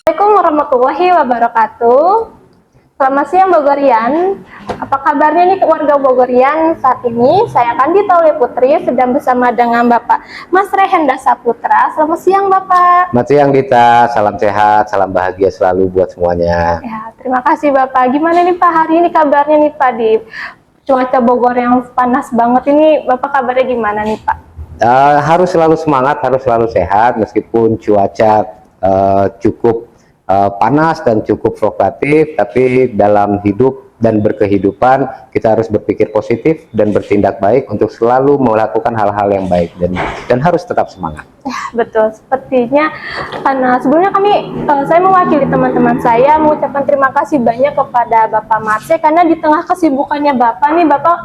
Assalamualaikum warahmatullahi wabarakatuh. Selamat siang Bogorian. Apa kabarnya nih warga Bogorian? Saat ini saya Kandi Tauli Putri sedang bersama dengan Bapak Mas Rehenda Saputra. Selamat siang Bapak. Selamat siang Dita, salam sehat, salam bahagia selalu buat semuanya. Ya, terima kasih Bapak. Gimana nih Pak hari ini kabarnya nih Pak di cuaca Bogor yang panas banget ini? Bapak kabarnya gimana nih Pak? Harus selalu semangat, harus selalu sehat meskipun cuaca cukup panas dan cukup fluktuatif, tapi dalam hidup dan berkehidupan kita harus berpikir positif dan bertindak baik untuk selalu melakukan hal-hal yang baik dan harus tetap semangat. Ya, betul. Sepertinya karena sebelumnya saya mewakili teman-teman saya mengucapkan terima kasih banyak kepada Bapak Marse karena di tengah kesibukannya Bapak nih Bapak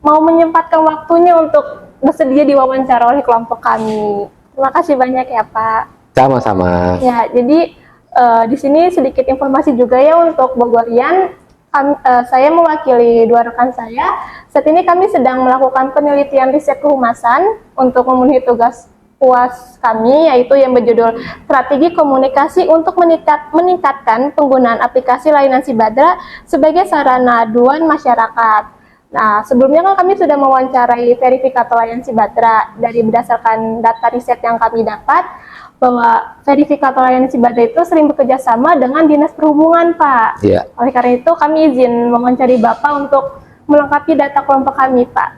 mau menyempatkan waktunya untuk bersedia diwawancara oleh kelompok kami. Terima kasih banyak ya Pak. Sama-sama. Ya, jadi di sini sedikit informasi juga ya untuk Bogorian. Saya mewakili dua rekan saya. Saat ini kami sedang melakukan penelitian riset kehumasan untuk memenuhi tugas UAS kami, yaitu yang berjudul Strategi Komunikasi untuk meningkatkan penggunaan aplikasi layanan Sibadra sebagai sarana aduan masyarakat. Nah, sebelumnya kan kami sudah mewawancarai verifikator layanan Sibadra. Dari berdasarkan data riset yang kami dapat, bahwa verifikator layanan Sibadra itu sering bekerja sama dengan Dinas Perhubungan, Pak. Iya. Oleh karena itu, kami izin mewawancari Bapak untuk melengkapi data kelompok kami, Pak.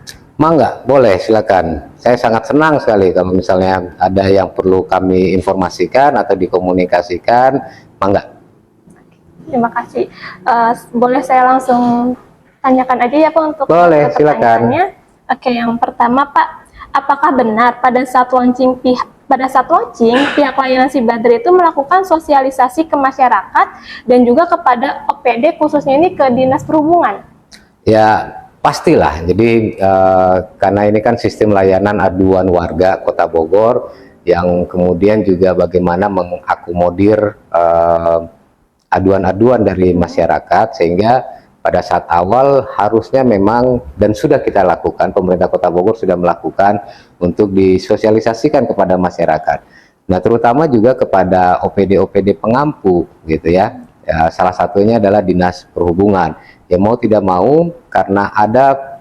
Mangga, boleh, silakan. Saya sangat senang sekali kalau misalnya ada yang perlu kami informasikan atau dikomunikasikan, mangga. Terima kasih. Boleh saya langsung tanyakan aja ya, Pak, untuk Boleh, silakan. Oke, yang pertama, Pak, apakah benar pada saat launching pihak layanan Sibadra itu melakukan sosialisasi ke masyarakat dan juga kepada OPD khususnya ini ke Dinas Perhubungan? Ya, pastilah. Jadi karena ini kan sistem layanan aduan warga Kota Bogor yang kemudian juga bagaimana mengakomodir aduan-aduan dari masyarakat, sehingga pada saat awal harusnya memang dan sudah kita lakukan, pemerintah Kota Bogor sudah melakukan untuk disosialisasikan kepada masyarakat. Nah, terutama juga kepada OPD-OPD pengampu gitu ya. Salah satunya adalah Dinas Perhubungan. Ya mau tidak mau karena ada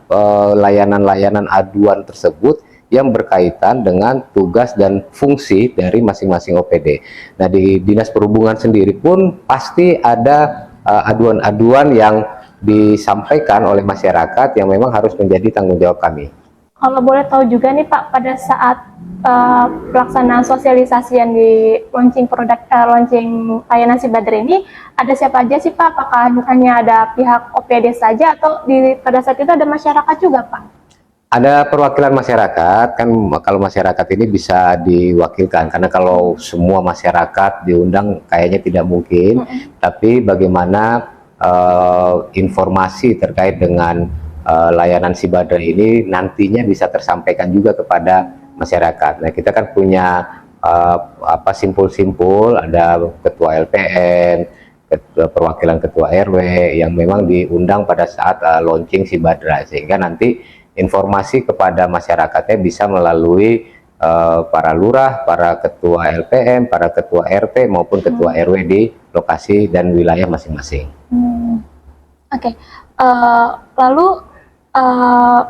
layanan-layanan aduan tersebut yang berkaitan dengan tugas dan fungsi dari masing-masing OPD. Nah, di Dinas Perhubungan sendiri pun pasti ada aduan-aduan yang disampaikan oleh masyarakat yang memang harus menjadi tanggung jawab kami. Kalau boleh tahu juga nih Pak, pada saat pelaksanaan sosialisasi yang di launching layanan Sibadra ini, ada siapa aja sih Pak? Apakah hanya ada pihak OPD saja atau pada saat itu ada masyarakat juga Pak? Ada perwakilan masyarakat, kan kalau masyarakat ini bisa diwakilkan, karena kalau semua masyarakat diundang kayaknya tidak mungkin, tapi bagaimana informasi terkait dengan layanan Sibadra ini nantinya bisa tersampaikan juga kepada masyarakat. Nah, kita kan punya simpul-simpul, ada ketua LPN, perwakilan ketua RW yang memang diundang pada saat launching Sibadra, sehingga nanti informasi kepada masyarakatnya bisa melalui para lurah, para ketua LPM, para ketua RT maupun ketua RW di lokasi dan wilayah masing-masing. Oke. Lalu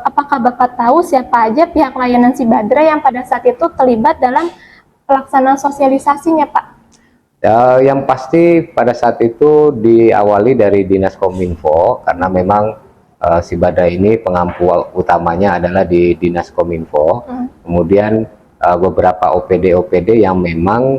apakah Bapak tahu siapa aja pihak layanan Sibadra yang pada saat itu terlibat dalam pelaksanaan sosialisasinya, Pak? Yang pasti pada saat itu diawali dari Dinas Kominfo, karena memang Sibadra ini pengampu utamanya adalah di Dinas Kominfo. Kemudian beberapa OPD-OPD yang memang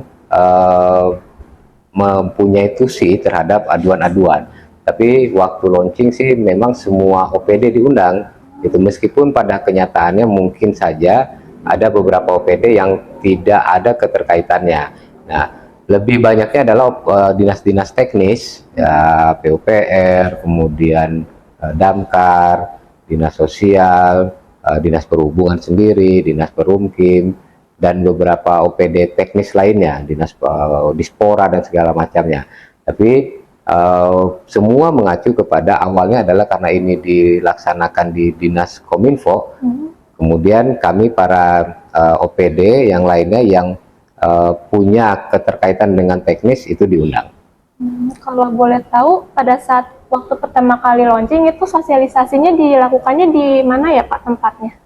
mempunyai tusi terhadap aduan-aduan. Tapi waktu launching sih memang semua OPD diundang. Itu meskipun pada kenyataannya mungkin saja ada beberapa OPD yang tidak ada keterkaitannya. Nah, lebih banyaknya adalah dinas-dinas teknis, ya, PUPR, kemudian Damkar, Dinas Sosial, Dinas Perhubungan sendiri, Dinas Perumkim, dan beberapa OPD teknis lainnya, Dinas Dispora dan segala macamnya. Tapi semua mengacu kepada awalnya adalah karena ini dilaksanakan di Dinas Kominfo, kemudian kami para OPD yang lainnya yang punya keterkaitan dengan teknis itu diundang. Kalau boleh tahu, pada saat waktu pertama kali launching itu sosialisasinya dilakukannya di mana ya Pak tempatnya?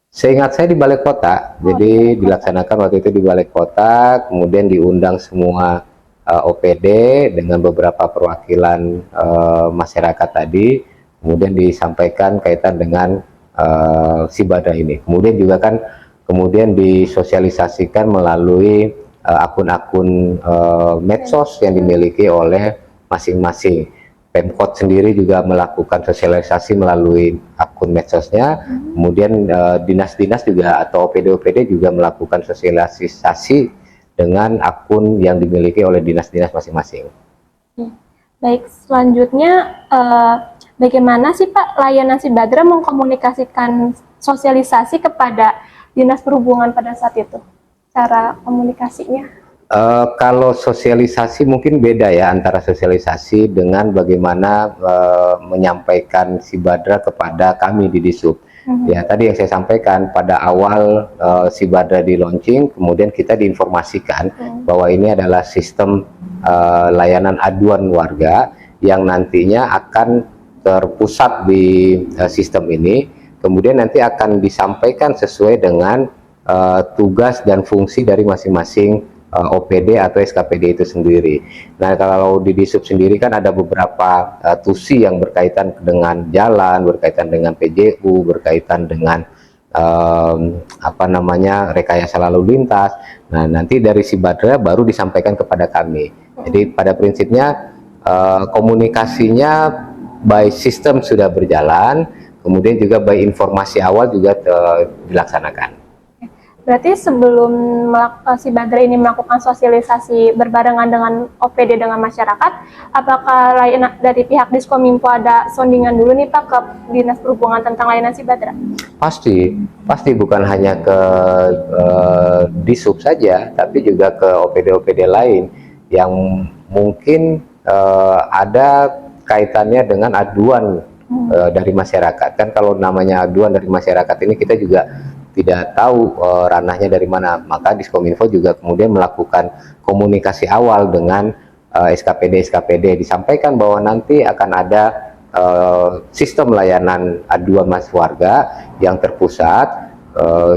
Seingat saya di Balai Kota, jadi dilaksanakan waktu itu di Balai Kota, kemudian diundang semua OPD dengan beberapa perwakilan masyarakat tadi, kemudian disampaikan kaitan dengan si Badra ini. Kemudian juga kan kemudian disosialisasikan melalui akun-akun medsos yang dimiliki oleh masing-masing. Pemkot sendiri juga melakukan sosialisasi melalui akun medsosnya, kemudian dinas-dinas juga atau OPD-OPD juga melakukan sosialisasi dengan akun yang dimiliki oleh dinas-dinas masing-masing. Baik, selanjutnya bagaimana sih Pak layanan Si Badra mengkomunikasikan sosialisasi kepada Dinas Perhubungan pada saat itu? Cara komunikasinya? Kalau sosialisasi mungkin beda ya antara sosialisasi dengan bagaimana menyampaikan Si Badra kepada kami di Disub. Ya tadi yang saya sampaikan pada awal Si Badra di launching, kemudian kita diinformasikan bahwa ini adalah sistem layanan aduan warga yang nantinya akan terpusat di sistem ini, kemudian nanti akan disampaikan sesuai dengan tugas dan fungsi dari masing-masing OPD atau SKPD itu sendiri. Nah, kalau di Disub sendiri kan ada beberapa tusi yang berkaitan dengan jalan, berkaitan dengan PJU, berkaitan dengan rekayasa lalu lintas. Nah, nanti dari Si Badra baru disampaikan kepada kami. Jadi pada prinsipnya komunikasinya by sistem sudah berjalan, kemudian juga by informasi awal juga dilaksanakan. Berarti sebelum Si Badra ini melakukan sosialisasi berbarengan dengan OPD dengan masyarakat, apakah layanan dari pihak Diskominfo ada soundingan dulu nih Pak ke Dinas Perhubungan tentang layanan Si Badra? Pasti bukan hanya ke Disub saja, tapi juga ke OPD-OPD lain yang mungkin ada kaitannya dengan aduan dari masyarakat. Kan kalau namanya aduan dari masyarakat ini kita juga tidak tahu ranahnya dari mana, maka Diskominfo juga kemudian melakukan komunikasi awal dengan SKPD, disampaikan bahwa nanti akan ada sistem layanan aduan warga yang terpusat,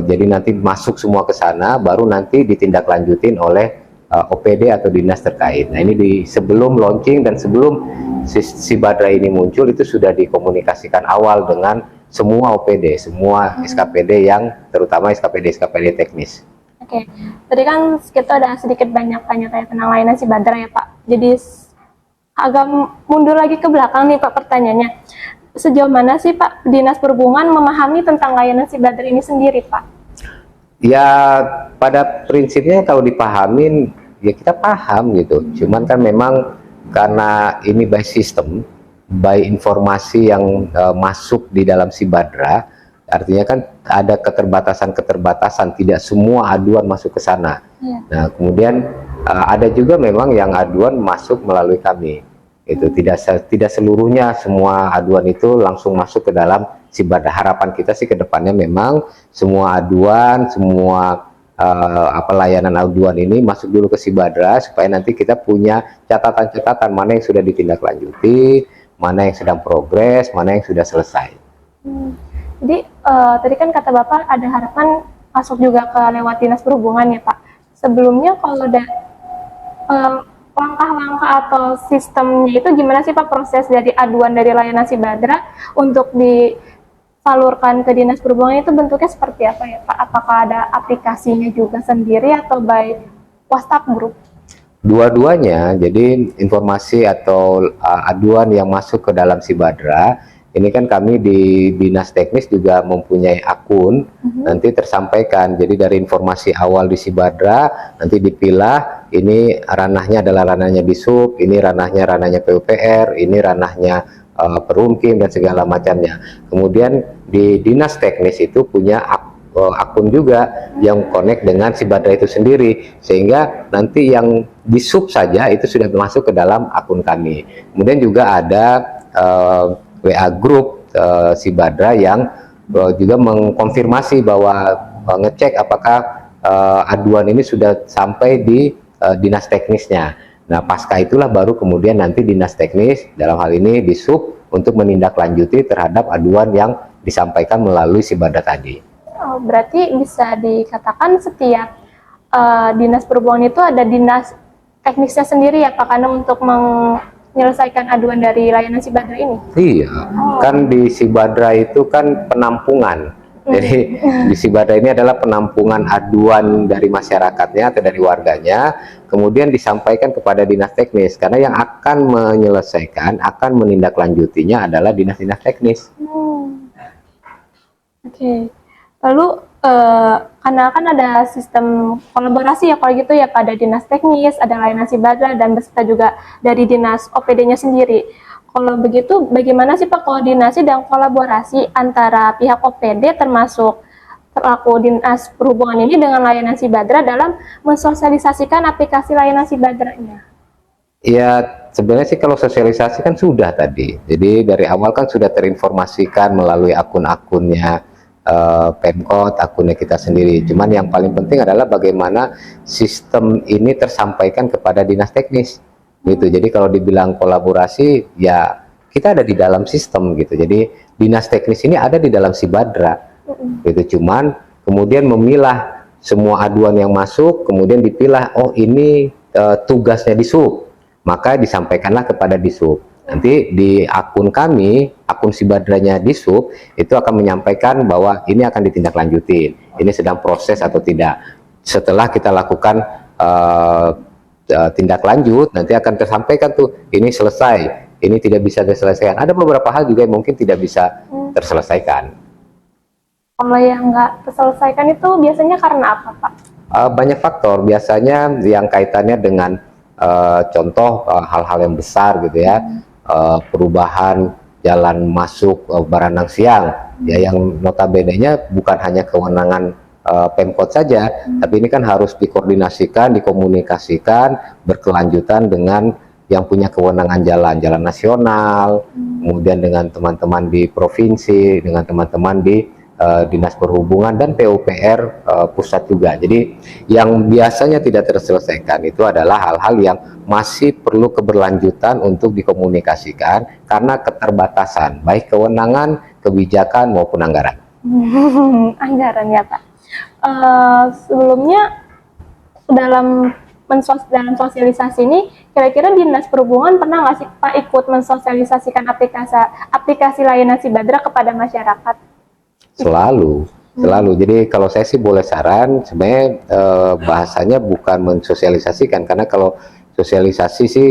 jadi nanti masuk semua ke sana, baru nanti ditindaklanjutin oleh OPD atau dinas terkait. Nah ini sebelum launching dan sebelum Si Badra ini muncul itu sudah dikomunikasikan awal dengan semua OPD, semua SKPD yang terutama SKPD teknis. Oke, tadi kan kita ada sedikit banyak tanya-tanya tentang layanan Si Badra ya Pak. Jadi agak mundur lagi ke belakang nih Pak pertanyaannya. Sejauh mana sih Pak Dinas Perhubungan memahami tentang layanan Si Badra ini sendiri Pak? Ya pada prinsipnya kalau dipahamin ya kita paham gitu. Cuman kan memang karena ini by system, by informasi yang masuk di dalam Si Badra, artinya kan ada keterbatasan, tidak semua aduan masuk ke sana. Nah kemudian ada juga memang yang aduan masuk melalui kami, itu tidak seluruhnya semua aduan itu langsung masuk ke dalam Si Badra. Harapan kita sih ke depannya memang semua aduan, semua layanan aduan ini masuk dulu ke Si Badra supaya nanti kita punya catatan-catatan mana yang sudah ditindaklanjuti, mana yang sedang progres, mana yang sudah selesai. Jadi tadi kan kata Bapak ada harapan masuk juga ke lewat Dinas Perhubungan ya Pak. Sebelumnya kalau ada langkah-langkah atau sistemnya itu gimana sih Pak proses dari aduan dari layanan Si Badra untuk disalurkan ke Dinas Perhubungan itu bentuknya seperti apa ya Pak? Apakah ada aplikasinya juga sendiri atau by WhatsApp group? Dua-duanya, jadi informasi atau aduan yang masuk ke dalam Si Badra, ini kan kami di Dinas Teknis juga mempunyai akun, nanti tersampaikan. Jadi dari informasi awal di Si Badra, nanti dipilah, ini ranahnya adalah ranahnya Disub, ini ranahnya PUPR, ini ranahnya Perumkim dan segala macamnya. Kemudian di Dinas Teknis itu punya akun juga yang connect dengan Si Badra itu sendiri, sehingga nanti yang Disub saja itu sudah masuk ke dalam akun kami. Kemudian juga ada WA group Si Badra yang juga mengkonfirmasi bahwa ngecek apakah aduan ini sudah sampai di dinas teknisnya. Nah, pasca itulah baru kemudian nanti dinas teknis, dalam hal ini Disub, untuk menindaklanjuti terhadap aduan yang disampaikan melalui si Badra tadi. Oh, berarti bisa dikatakan setiap dinas perhubungan itu ada dinas teknisnya sendiri ya Pak, karena untuk menyelesaikan aduan dari layanan si Badra ini? Iya, kan di si Badra itu kan penampungan. Jadi di si Badra ini adalah penampungan aduan dari masyarakatnya atau dari warganya, kemudian disampaikan kepada dinas teknis, karena yang akan menyelesaikan, akan menindaklanjutinya adalah dinas-dinas teknis. Oke. Lalu karena kan ada sistem kolaborasi ya kalau gitu ya, pada dinas teknis, ada layanan si Badra, dan beserta juga dari dinas OPD-nya sendiri. Kalau begitu, bagaimana sih Pak koordinasi dan kolaborasi antara pihak OPD termasuk pelaku dinas perhubungan ini dengan layanan si Badra dalam mensosialisasikan aplikasi layanan si Badra-nya? Ya, sebenarnya sih kalau sosialisasi kan sudah tadi. Jadi dari awal kan sudah terinformasikan melalui akun-akunnya Pemkot, akunnya kita sendiri. Cuman yang paling penting adalah bagaimana sistem ini tersampaikan kepada dinas teknis. Gitu. Jadi kalau dibilang kolaborasi, ya kita ada di dalam sistem gitu. Jadi dinas teknis ini ada di dalam si Badra. Gitu. Cuman kemudian memilah semua aduan yang masuk, kemudian dipilah, oh ini tugasnya Disub, maka disampaikanlah kepada Disub. Nanti di akun kami, akun si Badranya Disub, itu akan menyampaikan bahwa ini akan ditindaklanjutin, ini sedang proses atau tidak. Setelah kita lakukan tindak lanjut, nanti akan tersampaikan tuh, ini selesai, ini tidak bisa diselesaikan. Ada beberapa hal juga yang mungkin tidak bisa terselesaikan. Kalau yang nggak terselesaikan itu biasanya karena apa Pak? Banyak faktor, biasanya yang kaitannya dengan contoh hal-hal yang besar gitu ya, perubahan jalan masuk Baranang Siang, ya yang notabene-nya bukan hanya kewenangan Pemkot saja, tapi ini kan harus dikoordinasikan, dikomunikasikan, berkelanjutan dengan yang punya kewenangan jalan nasional, kemudian dengan teman-teman di provinsi, dengan teman-teman di Dinas Perhubungan dan PUPR pusat juga. Jadi yang biasanya tidak terselesaikan itu adalah hal-hal yang masih perlu keberlanjutan untuk dikomunikasikan karena keterbatasan, baik kewenangan, kebijakan maupun anggaran. Anggaran ya Pak. Sebelumnya dalam sosialisasi ini, kira-kira Dinas Perhubungan pernah nggak sih Pak ikut mensosialisasikan aplikasi layanan si Badra kepada masyarakat? Selalu. Jadi kalau saya sih boleh saran, sebenarnya bahasanya bukan mensosialisasikan, karena kalau sosialisasi sih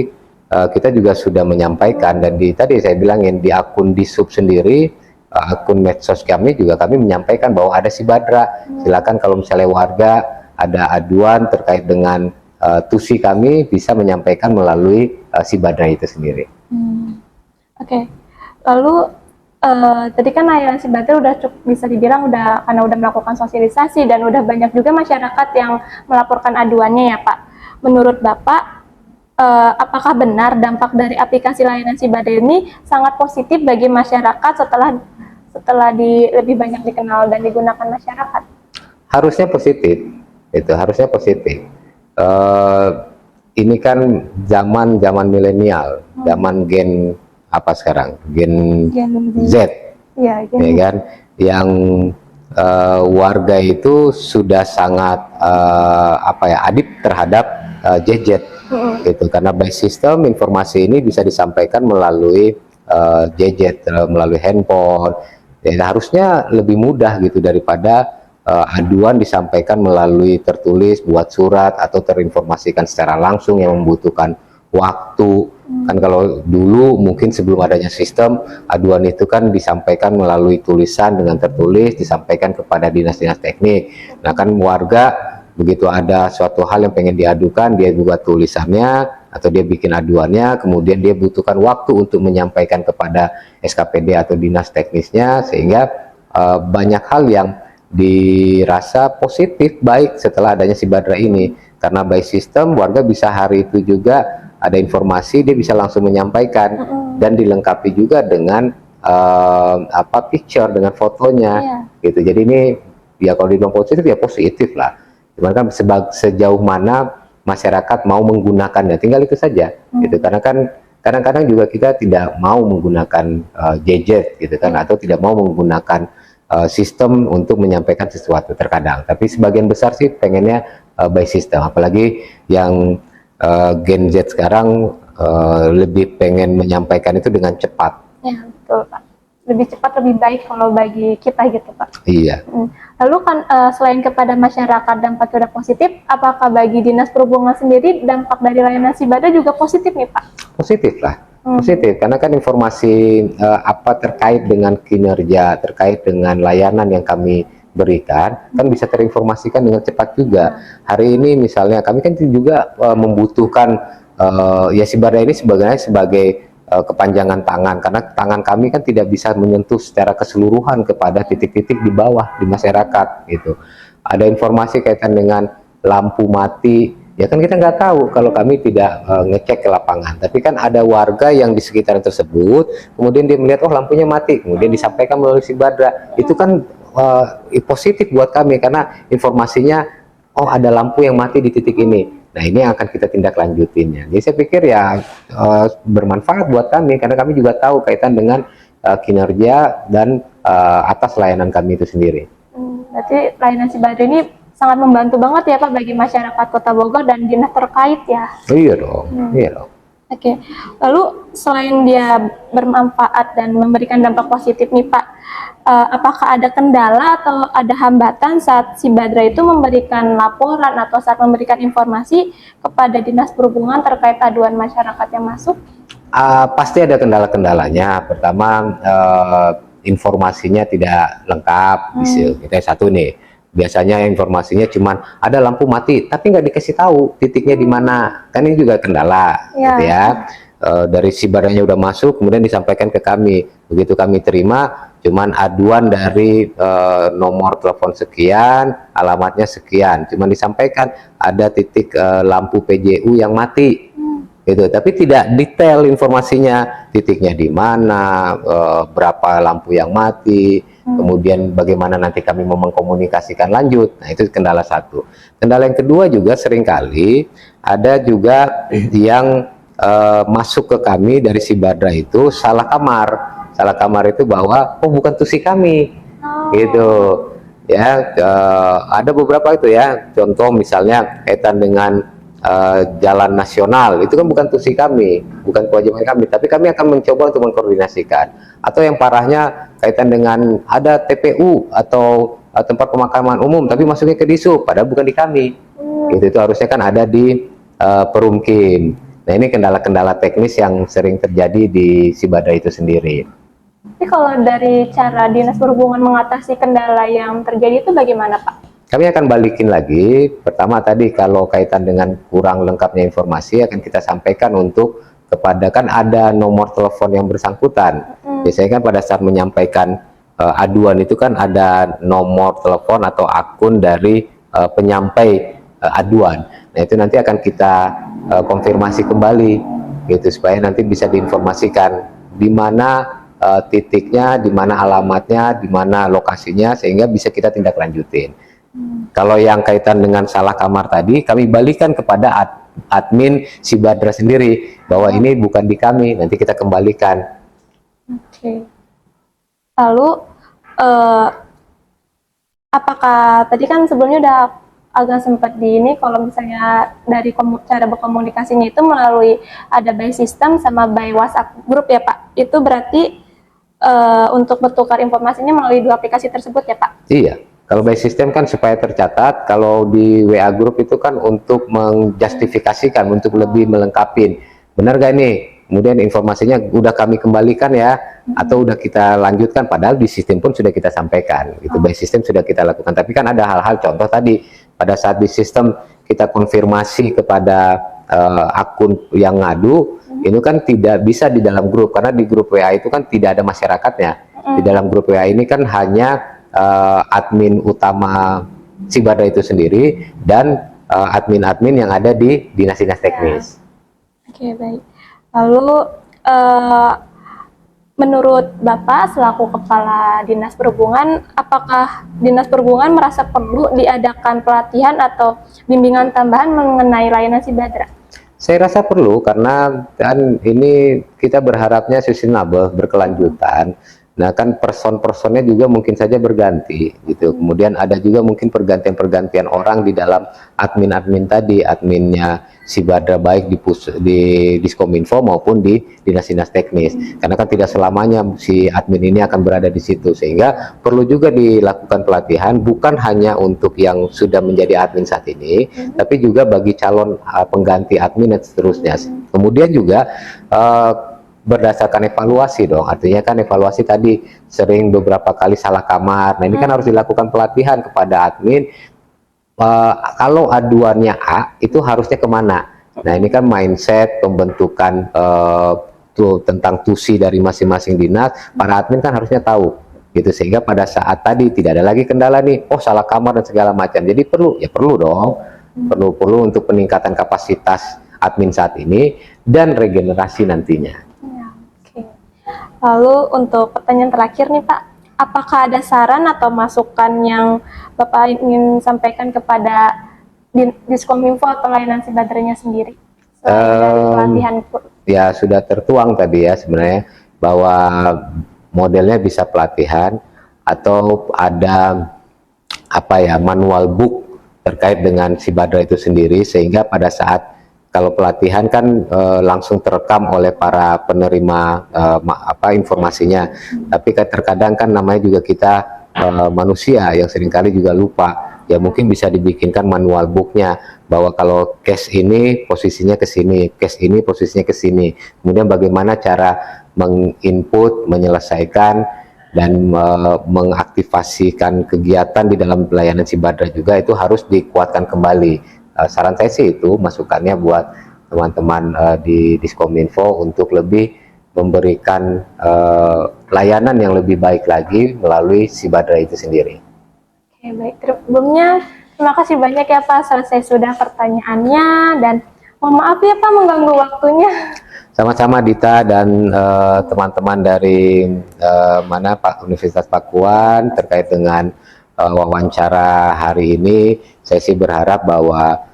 kita juga sudah menyampaikan, dan tadi saya bilangin di akun Disub sendiri, akun medsos kami juga kami menyampaikan bahwa ada si Badra. Silakan kalau misalnya warga ada aduan terkait dengan tusi kami, bisa menyampaikan melalui si Badra itu sendiri. Oke. Lalu tadi kan layanan si Badra udah cukup bisa dibilang karena udah melakukan sosialisasi dan udah banyak juga masyarakat yang melaporkan aduannya ya Pak. Menurut Bapak, apakah benar dampak dari aplikasi layanan si Badra ini sangat positif bagi masyarakat setelah lebih banyak dikenal dan digunakan masyarakat? Harusnya positif, itu harusnya positif. Ini kan zaman milenial, zaman gen apa sekarang, gen Z, ya kan, yang warga itu sudah sangat adib terhadap gadget, gitu, karena by sistem informasi ini bisa disampaikan melalui gadget, melalui handphone. Ya, harusnya lebih mudah gitu daripada aduan disampaikan melalui tertulis, buat surat, atau terinformasikan secara langsung yang membutuhkan waktu. Kan kalau dulu mungkin sebelum adanya sistem, aduan itu kan disampaikan melalui tulisan dengan tertulis, disampaikan kepada dinas-dinas teknik. Nah kan warga begitu ada suatu hal yang pengen diadukan, dia buat tulisannya atau dia bikin aduannya, kemudian dia butuhkan waktu untuk menyampaikan kepada SKPD atau dinas teknisnya, sehingga banyak hal yang dirasa positif baik setelah adanya si Badra ini, karena by system warga bisa hari itu juga ada informasi, dia bisa langsung menyampaikan dan dilengkapi juga dengan picture, dengan fotonya, gitu. Jadi ini ya kalau dibilang positif ya positif lah, cuman kan sejauh mana masyarakat mau menggunakannya, tinggal itu saja gitu. Karena kan kadang-kadang juga kita tidak mau menggunakan gadget gitu kan, atau tidak mau menggunakan sistem untuk menyampaikan sesuatu terkadang. Tapi sebagian besar sih pengennya by system, apalagi yang Gen Z sekarang lebih pengen menyampaikan itu dengan cepat. Ya, betul Pak. Lebih cepat lebih baik kalau bagi kita gitu Pak. Iya. Lalu kan selain kepada masyarakat dampaknya udah positif, apakah bagi Dinas Perhubungan sendiri dampak dari layanan Sibada juga positif nih Pak? Positif lah, positif, karena kan informasi apa terkait dengan kinerja, terkait dengan layanan yang kami berikan, kan bisa terinformasikan dengan cepat juga. Hari ini misalnya kami kan juga membutuhkan ya Sibada ini sebagai kepanjangan tangan, karena tangan kami kan tidak bisa menyentuh secara keseluruhan kepada titik-titik di bawah di masyarakat gitu. Ada informasi kaitan dengan lampu mati, ya kan kita nggak tahu kalau kami tidak ngecek ke lapangan. Tapi kan ada warga yang di sekitaran tersebut, kemudian dia melihat oh lampunya mati, kemudian disampaikan melalui Sibada. Itu kan positif buat kami karena informasinya oh ada lampu yang mati di titik ini. Nah ini yang akan kita tindak lanjutinnya. Jadi saya pikir ya bermanfaat buat kami karena kami juga tahu kaitan dengan kinerja dan atas layanan kami itu sendiri. Berarti layanan Sibada ini sangat membantu banget ya Pak bagi masyarakat Kota Bogor dan dinas terkait ya. Oh, iya dong, iya dong. Oke, lalu selain dia bermanfaat dan memberikan dampak positif nih Pak, apakah ada kendala atau ada hambatan saat Sibada itu memberikan laporan atau saat memberikan informasi kepada Dinas Perhubungan terkait aduan masyarakat yang masuk? Pasti ada kendala-kendalanya. Pertama, informasinya tidak lengkap. Kita satu nih, biasanya informasinya cuman ada lampu mati, tapi nggak dikasih tahu titiknya di mana. Kan ini juga kendala, gitu ya. Dari Sibadanya udah masuk, kemudian disampaikan ke kami. Begitu kami terima, cuman aduan dari nomor telepon sekian, alamatnya sekian. Cuman disampaikan ada titik lampu PJU yang mati. Gitu, tapi tidak detail informasinya, titiknya di mana, berapa lampu yang mati, kemudian bagaimana nanti kami mau mengkomunikasikan lanjut. Nah itu kendala satu. Kendala yang kedua juga seringkali ada juga yang masuk ke kami dari Sibada itu salah kamar itu bahwa oh bukan tusi kami, gitu ya. Ada beberapa itu ya, contoh misalnya kaitan dengan jalan nasional itu kan bukan tusi kami, bukan kewajiban kami, tapi kami akan mencoba untuk mengkoordinasikan. Atau yang parahnya kaitan dengan ada TPU atau tempat pemakaman umum tapi masuknya ke Disub padahal bukan di kami. Itu harusnya kan ada di Perumkin. Nah ini kendala-kendala teknis yang sering terjadi di Sibada itu sendiri. Tapi kalau dari cara Dinas Perhubungan mengatasi kendala yang terjadi itu bagaimana Pak? Kami akan balikin lagi. Pertama tadi kalau kaitan dengan kurang lengkapnya informasi akan kita sampaikan untuk kepada, kan ada nomor telepon yang bersangkutan. Biasanya kan pada saat menyampaikan aduan itu kan ada nomor telepon atau akun dari penyampai aduan. Nah itu nanti akan kita konfirmasi kembali gitu supaya nanti bisa diinformasikan di mana titiknya, di mana alamatnya, di mana lokasinya sehingga bisa kita tindak lanjutin. Kalau yang kaitan dengan salah kamar tadi, kami balikan kepada admin Sibada sendiri bahwa ini bukan di kami, nanti kita kembalikan. Oke. Lalu apakah tadi kan sebelumnya udah agak sempat di ini kalau misalnya dari cara berkomunikasinya itu melalui ada by system sama by WhatsApp grup ya Pak, itu berarti untuk bertukar informasinya melalui dua aplikasi tersebut ya Pak? Iya. Kalau by system kan supaya tercatat, kalau di WA group itu kan untuk menjustifikasikan, untuk lebih melengkapin. Benar gak nih? Kemudian informasinya udah kami kembalikan ya, atau udah kita lanjutkan, padahal di sistem pun sudah kita sampaikan. Gitu. By system sudah kita lakukan. Tapi kan ada hal-hal contoh tadi, pada saat di sistem kita konfirmasi kepada akun yang ngadu, itu kan tidak bisa di dalam grup, karena di grup WA itu kan tidak ada masyarakatnya. Di dalam grup WA ini kan hanya admin utama Sibada itu sendiri dan admin-admin yang ada di dinas-dinas teknis. Oke, baik. Lalu Menurut Bapak selaku Kepala Dinas Perhubungan, apakah Dinas Perhubungan merasa perlu diadakan pelatihan atau bimbingan tambahan mengenai layanan Sibadra? Saya rasa perlu, karena kan ini kita berharapnya sustainable, berkelanjutan. Nah kan person-personnya juga mungkin saja berganti gitu. Kemudian ada juga mungkin pergantian-pergantian orang di dalam admin-admin tadi, adminnya Sibadra, baik di Diskominfo maupun di dinas-dinas teknis. Karena kan tidak selamanya si admin ini akan berada di situ, sehingga perlu juga dilakukan pelatihan, bukan hanya untuk yang sudah menjadi admin saat ini, tapi juga bagi calon pengganti admin dan seterusnya. Kemudian juga berdasarkan evaluasi dong, artinya kan evaluasi tadi sering beberapa kali salah kamar. Nah ini kan harus dilakukan pelatihan kepada admin, kalau aduannya A itu harusnya kemana. Nah ini kan mindset pembentukan tentang tusi dari masing-masing dinas, para admin kan harusnya tahu gitu, sehingga pada saat tadi tidak ada lagi kendala nih, oh salah kamar dan segala macam. Jadi perlu dong, perlu untuk peningkatan kapasitas admin saat ini dan regenerasi nantinya. Lalu untuk pertanyaan terakhir nih Pak, apakah ada saran atau masukan yang Bapak ingin sampaikan kepada Diskominfo atau layanan Sibadranya sendiri? Dari pelatihan ya sudah tertuang tadi ya sebenarnya, bahwa modelnya bisa pelatihan atau ada apa ya, manual book terkait dengan Sibadra itu sendiri, sehingga pada saat kalau pelatihan kan langsung terekam oleh para penerima informasinya. Tapi kan terkadang kan namanya juga kita manusia yang seringkali juga lupa. Ya mungkin bisa dibikinkan manual booknya, bahwa kalau case ini posisinya ke sini, case ini posisinya ke sini. Kemudian bagaimana cara menginput, menyelesaikan dan mengaktifasikan kegiatan di dalam pelayanan Sibadra juga itu harus dikuatkan kembali. Saran saya sih itu masukannya buat teman-teman di Diskominfo untuk lebih memberikan layanan yang lebih baik lagi melalui Sibadra itu sendiri. Oke, baik. Sebelumnya terima kasih banyak ya Pak, selesai sudah pertanyaannya, dan mohon maaf ya Pak mengganggu waktunya. Sama-sama Dita dan teman-teman dari Pak Universitas Pakuan terkait dengan wawancara hari ini. Saya sih berharap bahwa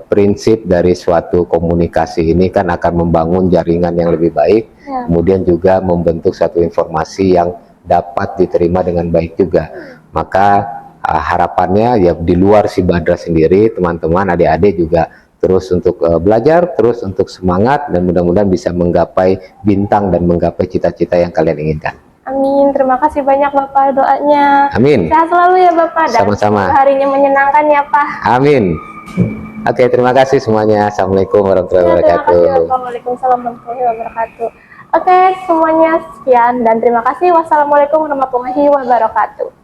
prinsip dari suatu komunikasi ini kan akan membangun jaringan yang lebih baik, kemudian juga membentuk suatu informasi yang dapat diterima dengan baik juga. Maka harapannya ya di luar Sibadra sendiri, teman-teman adik-adik juga terus untuk belajar, terus untuk semangat, dan mudah-mudahan bisa menggapai bintang dan menggapai cita-cita yang kalian inginkan. Amin, terima kasih banyak Bapak doanya. Amin. Sehat selalu ya Bapak, dan sama-sama. harinya menyenangkan ya Pak. Amin. Oke, terima kasih semuanya. Assalamualaikum warahmatullahi wabarakatuh. Terima kasih. Waalaikumsalam warahmatullahi wabarakatuh. Oke, semuanya sekian dan terima kasih. Wassalamualaikum warahmatullahi wabarakatuh.